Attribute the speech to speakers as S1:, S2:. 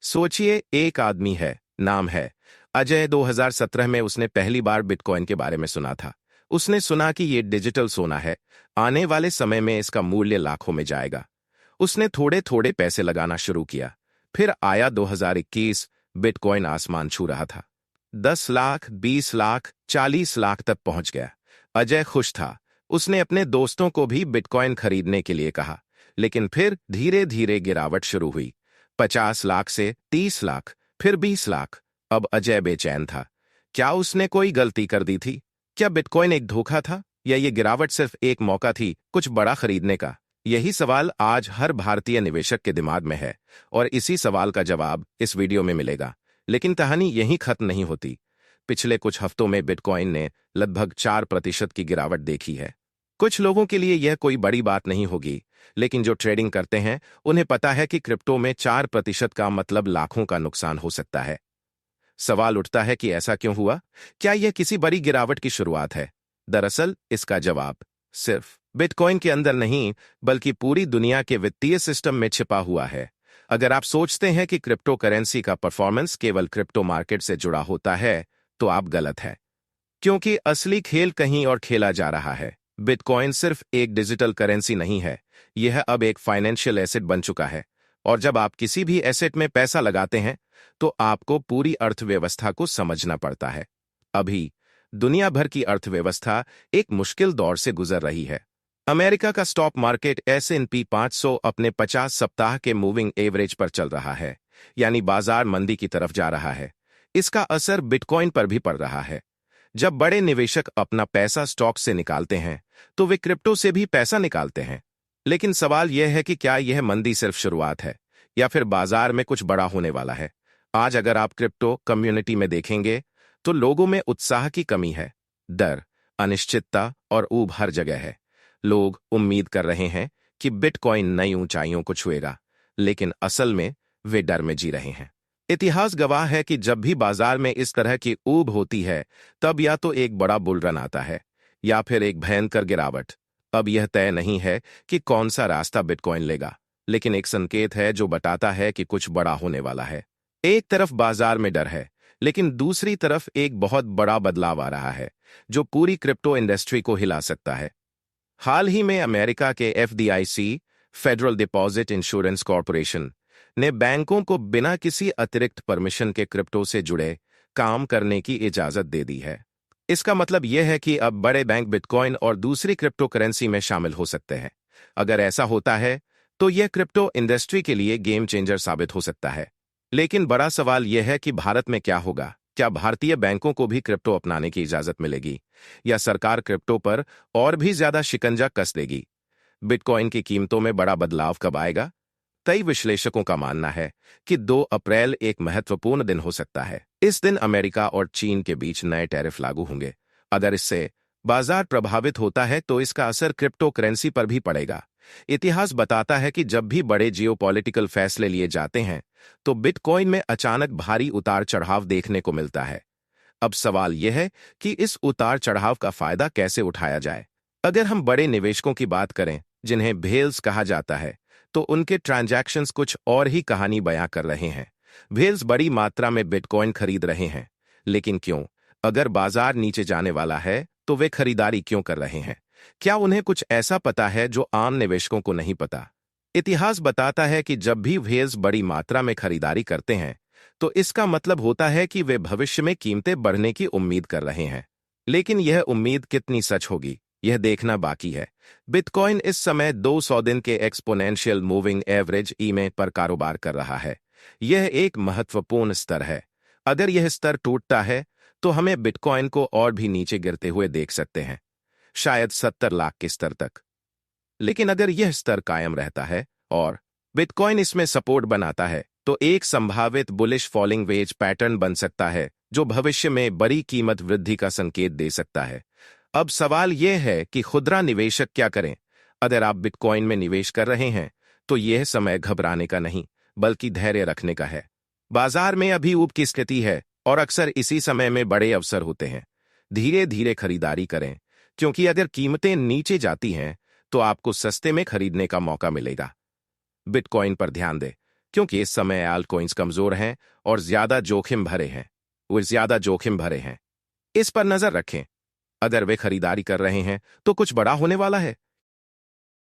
S1: सोचिए, एक आदमी है, नाम है अजय। 2017 में उसने पहली बार बिटकॉइन के बारे में सुना था। उसने सुना कि ये डिजिटल सोना है, आने वाले समय में इसका मूल्य लाखों में जाएगा। उसने थोड़े थोड़े पैसे लगाना शुरू किया। फिर आया 2021, बिटकॉइन आसमान छू रहा था। 10 लाख, 20 लाख, 40 लाख तक पहुंच गया। अजय खुश था। उसने अपने दोस्तों को भी बिटकॉइन खरीदने के लिए कहा। लेकिन फिर धीरे धीरे गिरावट शुरू हुई। 50 लाख से 30 लाख, फिर 20 लाख। अब अजय बेचैन था। क्या उसने कोई गलती कर दी थी? क्या बिटकॉइन एक धोखा था, या ये गिरावट सिर्फ एक मौका थी कुछ बड़ा खरीदने का? यही सवाल आज हर भारतीय निवेशक के दिमाग में है, और इसी सवाल का जवाब इस वीडियो में मिलेगा। लेकिन कहानी यहीं खत्म नहीं होती। पिछले कुछ हफ्तों में बिटकॉइन ने लगभग 4% की गिरावट देखी है। कुछ लोगों के लिए यह कोई बड़ी बात नहीं होगी, लेकिन जो ट्रेडिंग करते हैं उन्हें पता है कि क्रिप्टो में 4% का मतलब लाखों का नुकसान हो सकता है। सवाल उठता है कि ऐसा क्यों हुआ? क्या यह किसी बड़ी गिरावट की शुरुआत है? दरअसल इसका जवाब सिर्फ बिटकॉइन के अंदर नहीं, बल्कि पूरी दुनिया के वित्तीय सिस्टम में छिपा हुआ है। अगर आप सोचते हैं कि क्रिप्टो करेंसी का परफॉर्मेंस केवल क्रिप्टो मार्केट से जुड़ा होता है, तो आप गलत हैं। क्योंकि असली खेल कहीं और खेला जा रहा है। बिटकॉइन सिर्फ एक डिजिटल करेंसी नहीं है, यह अब एक फाइनेंशियल एसेट बन चुका है। और जब आप किसी भी एसेट में पैसा लगाते हैं, तो आपको पूरी अर्थव्यवस्था को समझना पड़ता है। अभी दुनिया भर की अर्थव्यवस्था एक मुश्किल दौर से गुजर रही है। अमेरिका का स्टॉक मार्केट S&P 500 अपने 50 सप्ताह के मूविंग एवरेज पर चल रहा है, यानी बाजार मंदी की तरफ जा रहा है। इसका असर बिटकॉइन पर भी पड़ रहा है। जब बड़े निवेशक अपना पैसा स्टॉक से निकालते हैं, तो वे क्रिप्टो से भी पैसा निकालते हैं। लेकिन सवाल यह है कि क्या यह मंदी सिर्फ शुरुआत है, या फिर बाजार में कुछ बड़ा होने वाला है? आज अगर आप क्रिप्टो कम्युनिटी में देखेंगे, तो लोगों में उत्साह की कमी है। डर, अनिश्चितता और ऊब हर जगह है। लोग उम्मीद कर रहे हैं कि बिटकॉइन नई ऊंचाइयों को छुएगा, लेकिन असल में वे डर में जी रहे हैं। इतिहास गवाह है कि जब भी बाजार में इस तरह की ऊब होती है, तब या तो एक बड़ा बुल रन आता है, या फिर एक भयंकर गिरावट। अब यह तय नहीं है कि कौन सा रास्ता बिटकॉइन लेगा, लेकिन एक संकेत है जो बताता है कि कुछ बड़ा होने वाला है। एक तरफ बाजार में डर है, लेकिन दूसरी तरफ एक बहुत बड़ा बदलाव आ रहा है, जो पूरी क्रिप्टो इंडस्ट्री को हिला सकता है। हाल ही में अमेरिका के FDIC, federal deposit insurance corporation, ने बैंकों को बिना किसी अतिरिक्त परमिशन के क्रिप्टो से जुड़े काम करने की इजाजत दे दी है। इसका मतलब यह है कि अब बड़े बैंक बिटकॉइन और दूसरी क्रिप्टो करेंसी में शामिल हो सकते हैं। अगर ऐसा होता है, तो यह क्रिप्टो इंडस्ट्री के लिए गेम चेंजर साबित हो सकता है। लेकिन बड़ा सवाल यह है कि भारत में क्या होगा? क्या भारतीय बैंकों को भी क्रिप्टो अपनाने की इजाजत मिलेगी, या सरकार क्रिप्टो पर और भी ज्यादा शिकंजा कस देगी? बिटकॉइन की कीमतों में बड़ा बदलाव कब आएगा? कई विश्लेषकों का मानना है कि 2 अप्रैल एक महत्वपूर्ण दिन हो सकता है। इस दिन अमेरिका और चीन के बीच नए टैरिफ लागू होंगे। अगर इससे बाजार प्रभावित होता है, तो इसका असर क्रिप्टो करेंसी पर भी पड़ेगा। इतिहास बताता है कि जब भी बड़े जियोपॉलिटिकल फैसले लिए जाते हैं, तो बिटकॉइन में अचानक भारी उतार चढ़ाव देखने को मिलता है। अब सवाल यह है कि इस उतार चढ़ाव का फायदा कैसे उठाया जाए। अगर हम बड़े निवेशकों की बात करें, जिन्हें व्हेल्स कहा जाता है, तो उनके ट्रांजैक्शंस कुछ और ही कहानी बयां कर रहे हैं। व्हेल्स बड़ी मात्रा में बिटकॉइन खरीद रहे हैं। लेकिन क्यों? अगर बाजार नीचे जाने वाला है, तो वे खरीदारी क्यों कर रहे हैं? क्या उन्हें कुछ ऐसा पता है जो आम निवेशकों को नहीं पता? इतिहास बताता है कि जब भी व्हेल्स बड़ी मात्रा में खरीदारी करते हैं, तो इसका मतलब होता है कि वे भविष्य में कीमतें बढ़ने की उम्मीद कर रहे हैं। लेकिन यह उम्मीद कितनी सच होगी, यह देखना बाकी है। बिटकॉइन इस समय 200 दिन के एक्सपोनेंशियल मूविंग एवरेज EMA पर कारोबार कर रहा है। यह एक महत्वपूर्ण स्तर है। अगर यह स्तर टूटता है, तो हमें बिटकॉइन को और भी नीचे गिरते हुए देख सकते हैं, शायद 70 लाख के स्तर तक। लेकिन अगर यह स्तर कायम रहता है और बिटकॉइन इसमें सपोर्ट बनाता है, तो एक संभावित बुलिश फॉलिंग वेज पैटर्न बन सकता है, जो भविष्य में बड़ी कीमत वृद्धि का संकेत दे सकता है। अब सवाल यह है कि खुदरा निवेशक क्या करें? अगर आप बिटकॉइन में निवेश कर रहे हैं, तो यह समय घबराने का नहीं, बल्कि धैर्य रखने का है। बाजार में अभी ऊब की स्थिति है, और अक्सर इसी समय में बड़े अवसर होते हैं। धीरे धीरे खरीदारी करें, क्योंकि अगर कीमतें नीचे जाती हैं, तो आपको सस्ते में खरीदने का मौका मिलेगा। बिटकॉइन पर ध्यान दें। क्योंकि इस समय आल्ट कॉइन्स कमजोर हैं और ज्यादा जोखिम भरे हैं। वो ज्यादा जोखिम भरे हैं। इस पर नजर रखें। अगर वे खरीदारी कर रहे हैं तो कुछ बड़ा होने वाला है।